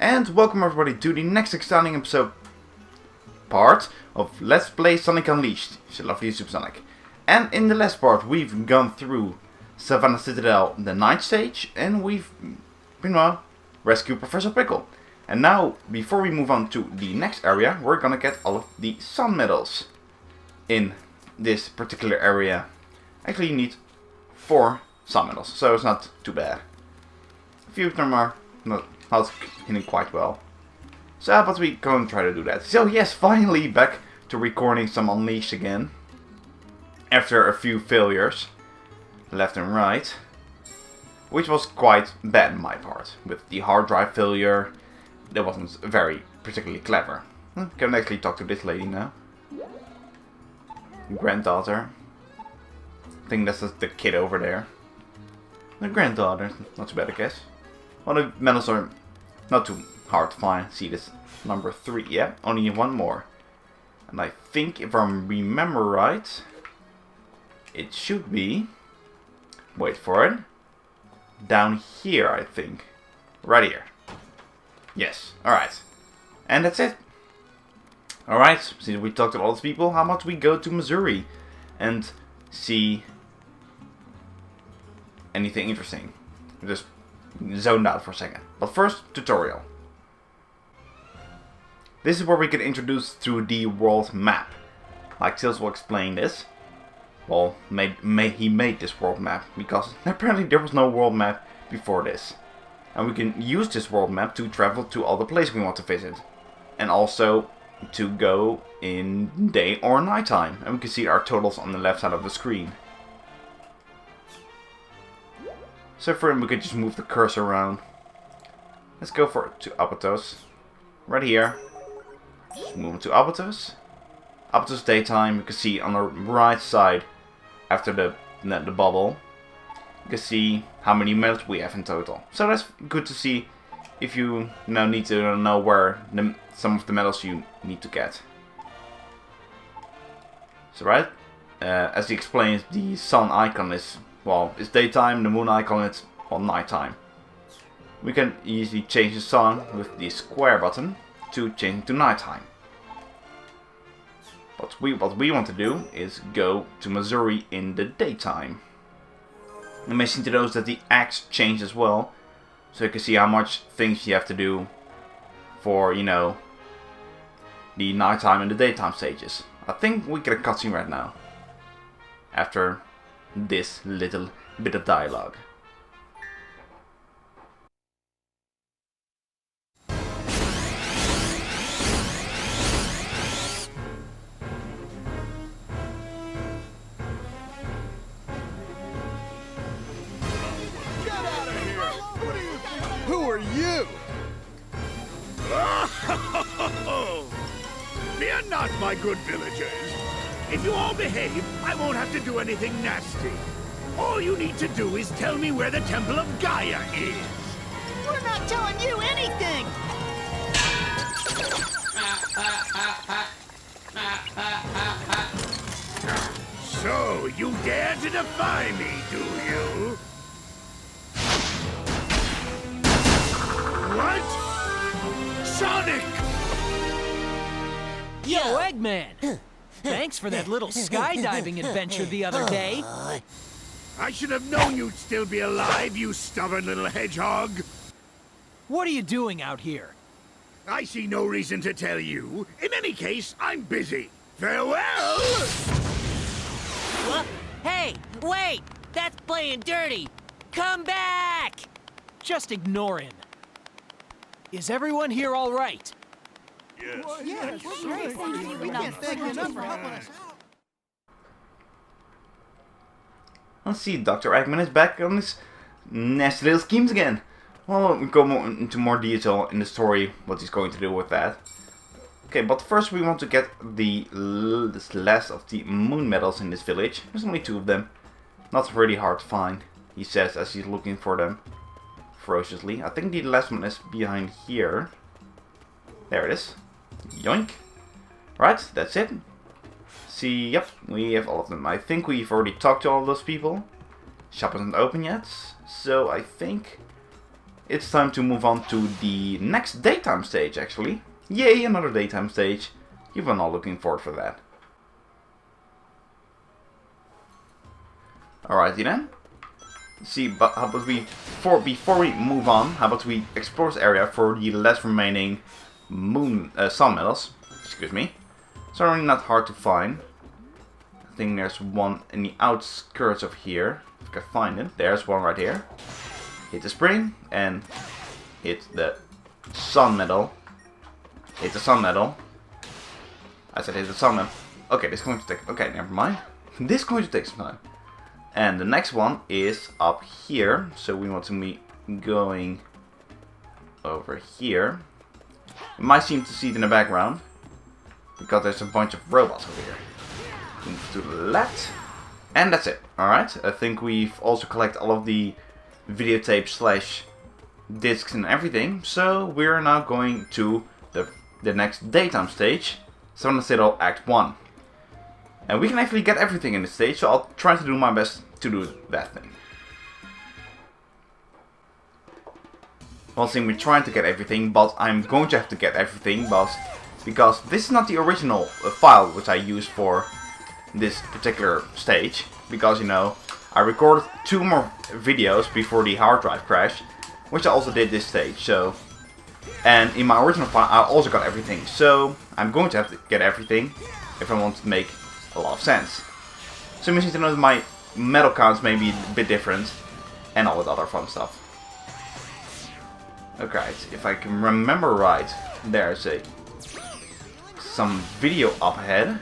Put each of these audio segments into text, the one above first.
And welcome everybody to the next exciting episode part of Let's Play Sonic Unleashed. So lovely Zupersonic. And in the last part we've gone through Savannah Citadel, the night stage, and we've rescued Professor Pickle. And now, before we move on to the next area, we're gonna get all of the sun medals in this particular area. Actually, you need 4 sun medals, so it's not too bad. A few of them are not hitting quite well. So, but we go and try to do that. So yes, finally back to recording some Unleashed again. After a few failures, left and right. Which was quite bad on my part. With the hard drive failure, that wasn't very particularly clever. Can actually talk to this lady now. Granddaughter. I think that's the kid over there. The granddaughter, not too bad I guess. Well, the medals are not too hard to find. See this number 3, yeah, only one more. And I think if I remember right, it should be, wait for it, down here I think. Right here. Yes, alright. And that's it. Alright, since we talked to all these people, how about we go to Missouri and see anything interesting. Just zoned out for a second. But first, tutorial. This is where we get introduced through the world map. Like Tails will explain this. Well, he made this world map because apparently there was no world map before this. And we can use this world map to travel to all the places we want to visit. And also to go in day or nighttime. And we can see our totals on the left side of the screen. So for him we could just move the cursor around. Let's go to Apatos. Right here. Just move to Apatos. Apatos daytime, you can see on the right side after the bubble. You can see how many medals we have in total. So that's good to see if you need to know where some of the medals you need to get. So right, as he explains, the sun icon is, well, it's daytime, the moon icon is, well, nighttime. We can easily change the sun with the square button to change to nighttime. But what we want to do is go to Missouri in the daytime. And mention to those that the axe changed as well. So you can see how much things you have to do for, the nighttime and the daytime stages. I think we get a cutscene right now. After this little bit of dialogue. Who are you? Fear not, my good villagers. If you all behave, I won't have to do anything nasty. All you need to do is tell me where the Temple of Gaia is. We're not telling you anything! So, you dare to defy me, do you? What? Sonic! Yo, Eggman! Thanks for that little skydiving adventure the other day. I should have known you'd still be alive, you stubborn little hedgehog. What are you doing out here? I see no reason to tell you. In any case, I'm busy. Farewell! What? Hey, wait! That's playing dirty! Come back! Just ignore him. Is everyone here all right? Yes. Great, thank you. We can't thank you enough for helping us out. Let's see, Dr. Eggman is back on his nasty little schemes again. Well, we'll go into more detail in the story, what he's going to do with that. Okay, but first we want to get this last of the moon medals in this village. There's only 2 of them. Not really hard to find, he says as he's looking for them ferociously. I think the last one is behind here. There it is. Yoink. Right, that's it. See, yep, we have all of them. I think we've already talked to all of those people. Shop isn't open yet, so I think it's time to move on to the next daytime stage, actually. Yay, another daytime stage. You've been all looking forward for that. Alrighty then. See, but how about we, before we move on, how about we explore this area for the last remaining sun medals. Excuse me. It's really not hard to find. I think there's one in the outskirts of here. If I can find it. There's one right here. Hit the spring and hit the sun medal. Hit the sun medal. I said hit the sun medal. Okay, this is going to take... Okay, never mind. This is going to take some time. And the next one is up here. So we want to be going over here. You might seem to see it in the background. Because there's a bunch of robots over here. Move to the left. And that's it. Alright. I think we've also collected all of the videotapes / discs and everything. So we're now going to the next daytime stage. Savannah Citadel Act 1. And we can actually get everything in this stage. So I'll try to do my best to do that thing. Well, see, we're trying to get everything, but I'm going to have to get everything, because this is not the original file which I use for this particular stage. Because, you know, I recorded 2 more videos before the hard drive crash, which I also did this stage. So, and in my original file, I also got everything. So I'm going to have to get everything if I want to make a lot of sense. So you need to know that my medal counts may be a bit different, and all that other fun stuff. Okay, if I can remember right, there's some video up ahead,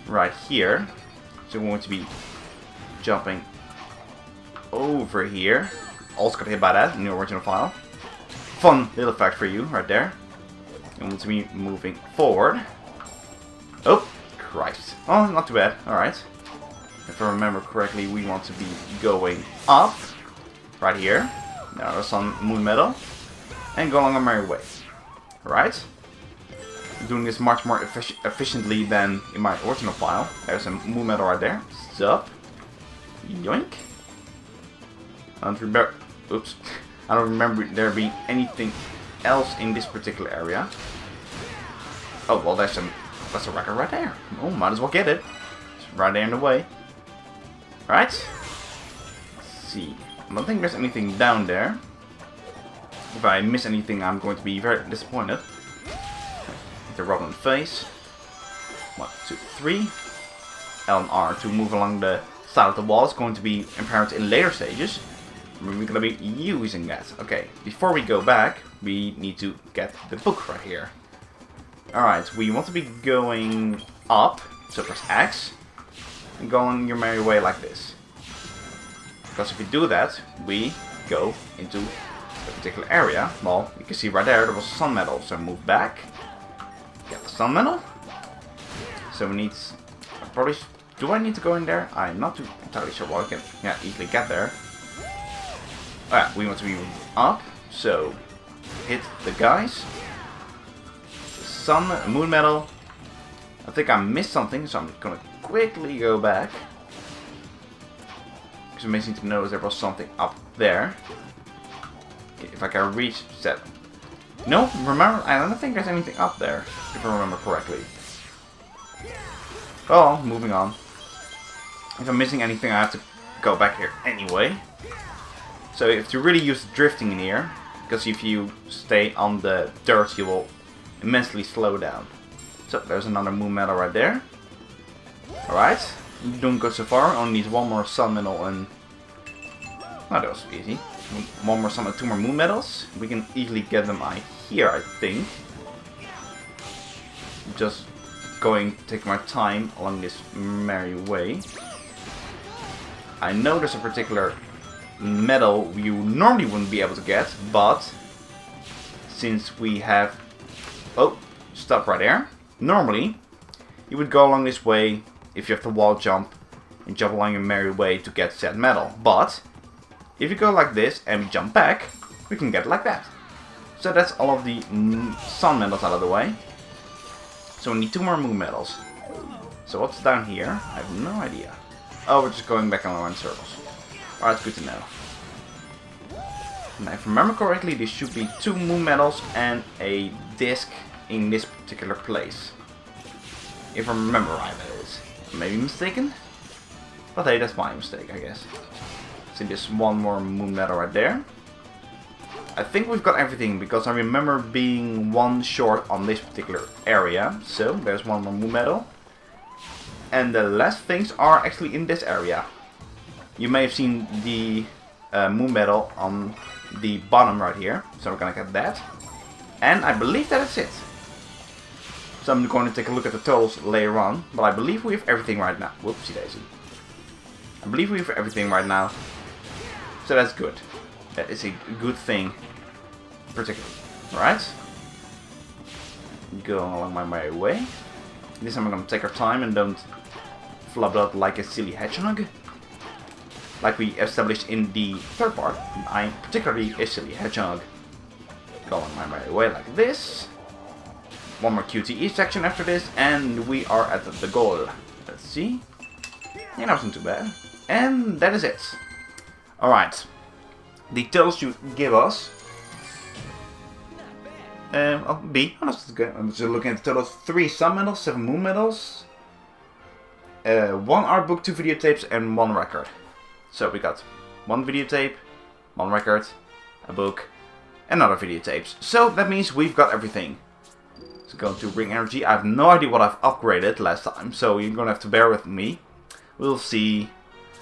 right here. So we're going to be jumping over here. Also got hit by that in the original file. Fun little fact for you, right there. And we're going to be moving forward. Oh, Christ. Oh, not too bad. Alright. If I remember correctly, we want to be going up. Right here. Now there's some moon medal. And go along our merry way. Alright. Doing this much more efficiently than in my original file. There's a moon medal right there. Zup. Yoink. I don't remember. Oops. I don't remember there being anything else in this particular area. Oh, well, that's a record right there. Oh, might as well get it. It's right there in the way. Right. Let's see. I don't think there's anything down there. If I miss anything, I'm going to be very disappointed. Hit the rod in the face. 1, 2, 3. L and R to move along the side of the wall is going to be apparent in later stages. We're going to be using that. Okay, before we go back, we need to get the book right here. Alright, we want to be going up, so press X, and go on your merry way like this. Because if we do that, we go into a particular area. Well, you can see right there was a sun medal, so move back, get the sun medal. So we need, probably, do I need to go in there? I'm not too entirely sure. Well, I can easily get there. Oh yeah, we want to be up, so hit the guys. Sun, moon medal. I think I missed something, so I'm gonna quickly go back. Because I'm missing to notice there was something up there. Okay, if I can reach that. No, remember, I don't think there's anything up there, if I remember correctly. Oh, moving on. If I'm missing anything, I have to go back here anyway. So if you really use drifting in here, because if you stay on the dirt, you will immensely slow down. So there's another moon medal right there. Alright, doing good so far. Only need 1 more sun medal and... Oh, that was easy. 1 more sun and 2 more moon medals. We can easily get them here, I think. Just going to take my time along this merry way. I know there's a particular medal you normally wouldn't be able to get, but since we have... Oh, stop right there. Normally, you would go along this way if you have to wall jump and jump along your merry way to get said medal. But if you go like this and we jump back, we can get it like that. So that's all of the sun medals out of the way. So we need 2 more moon medals. So what's down here? I have no idea. Oh, we're just going back around circles. Alright, good to know. And if I remember correctly, there should be 2 moon medals and a disc in this particular place. If I remember right, that is. I may be mistaken. But hey, that's my mistake, I guess. See, there's 1 more moon medal right there. I think we've got everything, because I remember being 1 short on this particular area. So, there's 1 more moon medal. And the last things are actually in this area. You may have seen the moon medal on the bottom right here. So we're gonna get that. And I believe that is it. So I'm going to take a look at the totals later on. But I believe we have everything right now. Whoopsie daisy. I believe we have everything right now. So that's good. That is a good thing. Particularly. Alright. Going along my merry way. This time I'm going to take our time and don't flub out like a silly hedgehog. Like we established in the 3rd part. I'm particularly a silly hedgehog. Going my merry way like this. 1 more QTE section after this. And we are at the goal. Let's see. Yeah, that wasn't too bad. And that is it. Alright. The totals you give us. B. Oh, that's good. I'm just looking at the totals. 3 sun medals, 7 moon medals. 1 art book, 2 videotapes, and 1 record. So we got 1 videotape, 1 record, a book, and other videotapes. So that means we've got everything. So going to bring energy. I have no idea what I've upgraded last time, so you're gonna have to bear with me. We'll see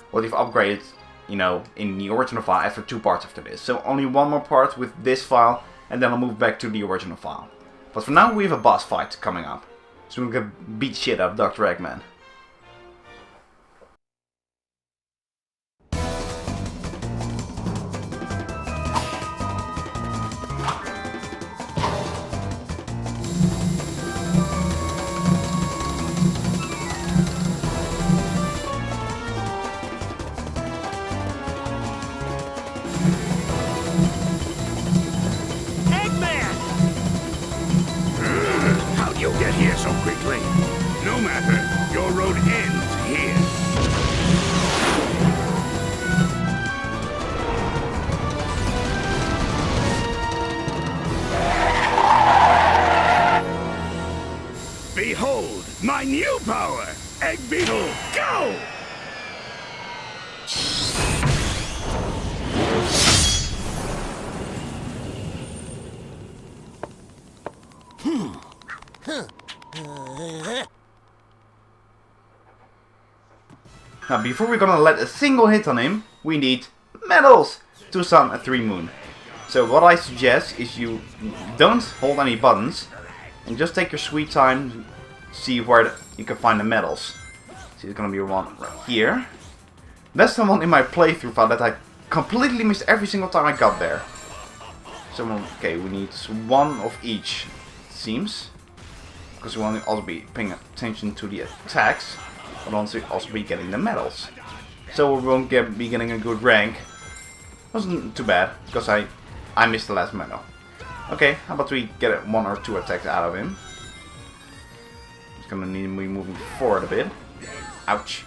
what you've upgraded, you know, in the original file after 2 parts after this. So only 1 more part with this file, and then I'll move back to the original file. But for now we have a boss fight coming up. So we're gonna beat shit out of Dr. Eggman. No matter, your road ends here. Behold, my new power! Egg Beetle, go! Now before we're gonna let a single hit on him, we need medals! 2 sun and 3 moon. So what I suggest is you don't hold any buttons and just take your sweet time to see where you can find the medals. See, there's gonna be 1 right here. That's the one in my playthrough file that I completely missed every single time I got there. So okay, we need 1 of each, it seems. Because we want to also be paying attention to the attacks. But also be getting the medals. So we won't be getting a good rank. Wasn't too bad, because I missed the last medal. Okay, how about we get 1 or 2 attacks out of him. Just gonna need to be moving forward a bit. Ouch.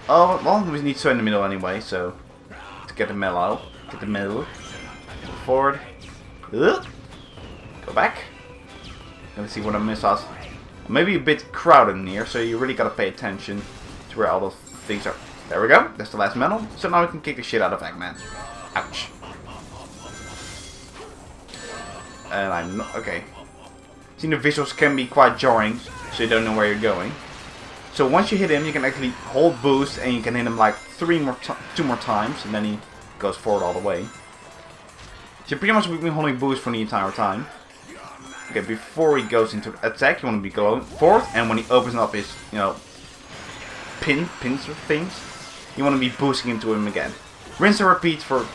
Oh, well, we need to in the middle anyway, so to get the medal out. Get the medal. Go forward. Go back. Let's see what I miss us. Maybe a bit crowded in here, so you really gotta pay attention to where all those things are. There we go, that's the last medal. So now we can kick the shit out of Eggman. Ouch. And I'm not, okay. See, the visuals can be quite jarring, so you don't know where you're going. So once you hit him, you can actually hold boost, and you can hit him like 2 more times, and then he goes forward all the way. So pretty much we've been holding boost for the entire time. Okay, before he goes into attack, you want to be going forward, and when he opens up his, you know, pincer things, you want to be boosting into him again. Rinse and repeat for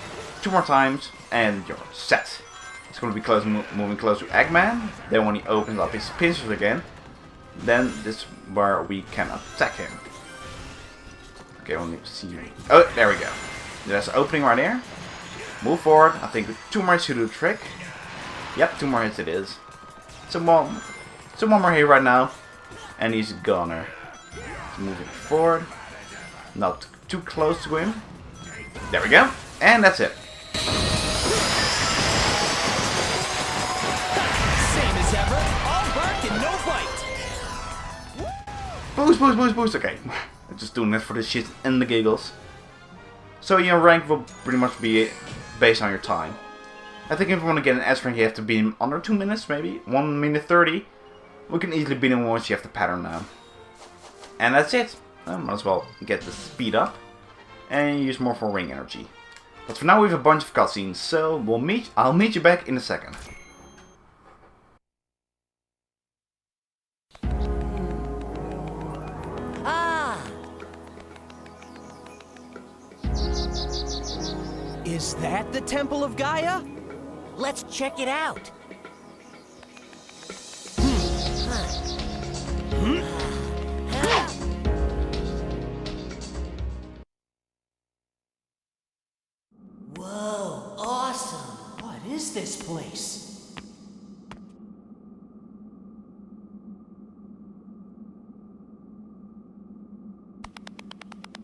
2 more times, and you're set. It's going to be close, moving close to Eggman. Then when he opens up his pincers again, then this is where we can attack him. Okay, we'll need to see. Oh, there we go. There's an opening right there. Move forward. I think 2 more hits to do the trick. Yep, 2 more hits it is. So 1 more here right now, and he's a goner. So moving forward, not too close to him. There we go, and that's it. fight! Boost, boost, boost, boost. Okay, I'm just doing this for the shit and the giggles. So your rank will pretty much be based on your time. I think if you want to get an S rank, you have to beat him under 2 minutes, maybe 1 minute 30. We can easily beat him once you have the pattern now. And that's it. I might as well get the speed up and use more for ring energy. But for now we have a bunch of cutscenes, so I'll meet you back in a second. Is that the Temple of Gaia? Let's check it out. Whoa, awesome. What is this place?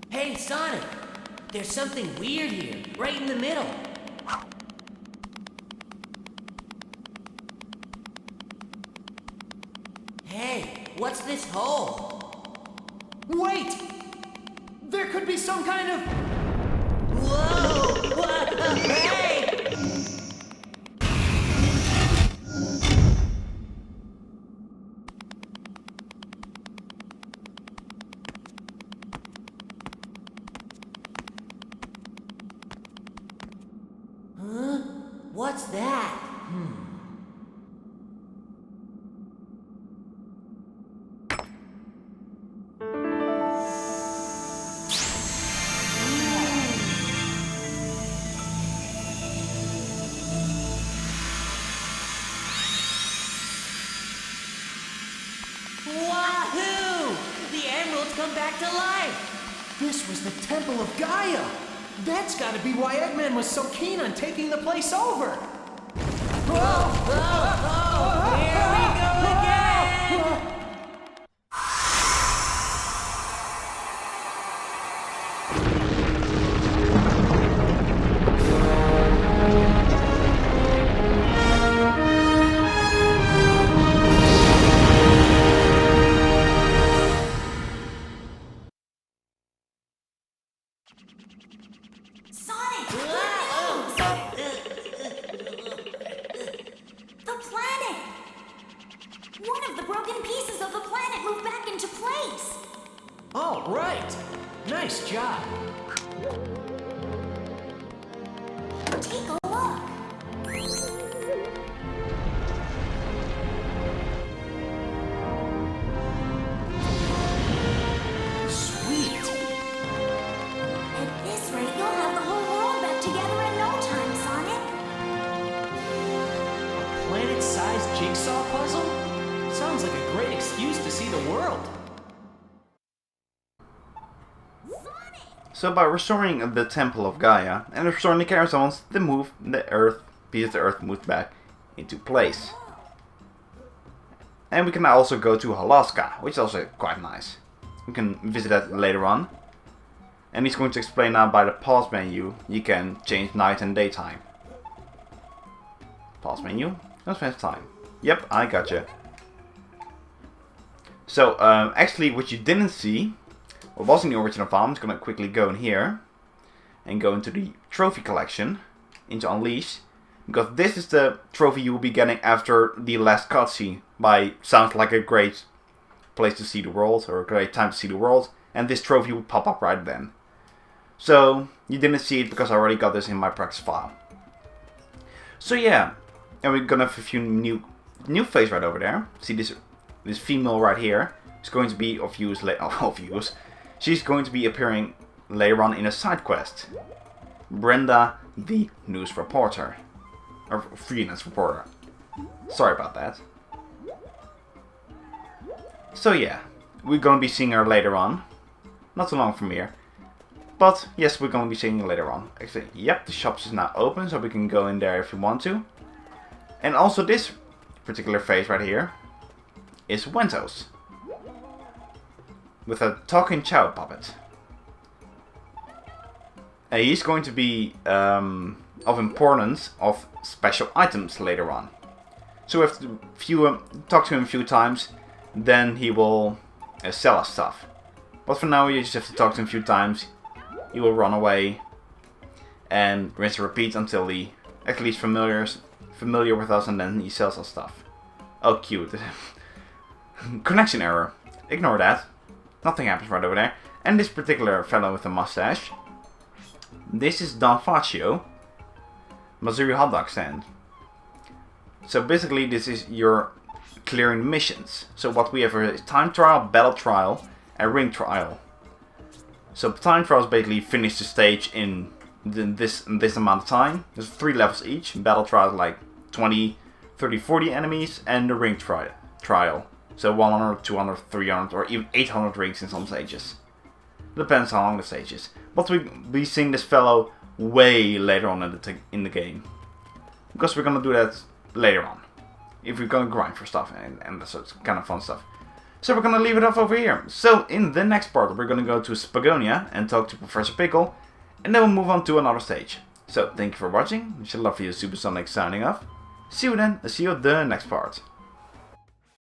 Hey, Sonic. There's something weird here, right in the middle. Hey, what's this hole? Wait! There could be some kind of... Whoa! What? Hey! Huh? What's that? Wahoo! The emeralds come back to life! This was the Temple of Gaia! That's gotta be why Eggman was so keen on taking the place over! Whoa! Whoa! Here we go again! Sonic! The planet! One of the broken pieces of the planet moved back into place! Oh, right! Nice job! Take a look! Sweet! At this rate, you'll have the whole world back together in no time, Sonic! A planet-sized jigsaw puzzle? Sounds like a great excuse to see the world. So by restoring the Temple of Gaia and restoring the caravans, the piece of the Earth moved back into place. And we can now also go to Alaska, which is also quite nice. We can visit that later on. And he's going to explain now by the pause menu, you can change night and daytime. Pause menu, let's spend time. Yep, I gotcha. So, actually what you didn't see, what was in the original file, I'm just going to quickly go in here and go into the trophy collection, into Unleash, because this is the trophy you will be getting after the last cutscene. Sounds like a great place to see the world, or a great time to see the world, and this trophy will pop up right then. So, you didn't see it because I already got this in my practice file. So yeah, and we're gonna have a few new face right over there. See this female right here is going to be of use She's going to be appearing later on in a side quest. Brenda, the news reporter. Or freelance reporter. Sorry about that. So yeah, we're going to be seeing her later on. Not too long from here. But yes, we're going to be seeing her later on. Actually, yep, the shop is now open, so we can go in there if we want to. And also this particular face right here is Wentos. With a talking chow puppet. He's going to be of importance of special items later on. So we have to talk to him a few times then he will sell us stuff. But for now, you just have to talk to him a few times. He will run away and rinse and repeat until he at least familiar with us, and then he sells us stuff. Oh, cute. Connection error. Ignore that. Nothing happens right over there. And this particular fellow with the mustache. This is Don Faccio, Missouri hot dog stand. So basically, this is your clearing missions. So what we have is time trial, battle trial, and ring trial. So time trial is basically finish the stage in this amount of time. There's 3 levels each. Battle trial is like 20, 30, 40 enemies, and the ring trial. So 100, 200, 300, or even 800 rings in some stages. Depends how long the stage is. But we seen this fellow way later on in the game, because we're gonna do that later on. If we're gonna grind for stuff and so it's kind of fun stuff. So we're gonna leave it off over here. So in the next part, we're gonna go to Spagonia and talk to Professor Pickle, and then we'll move on to another stage. So thank you for watching. It's your lovely Zupersonic signing off. See you then. See you at the next part.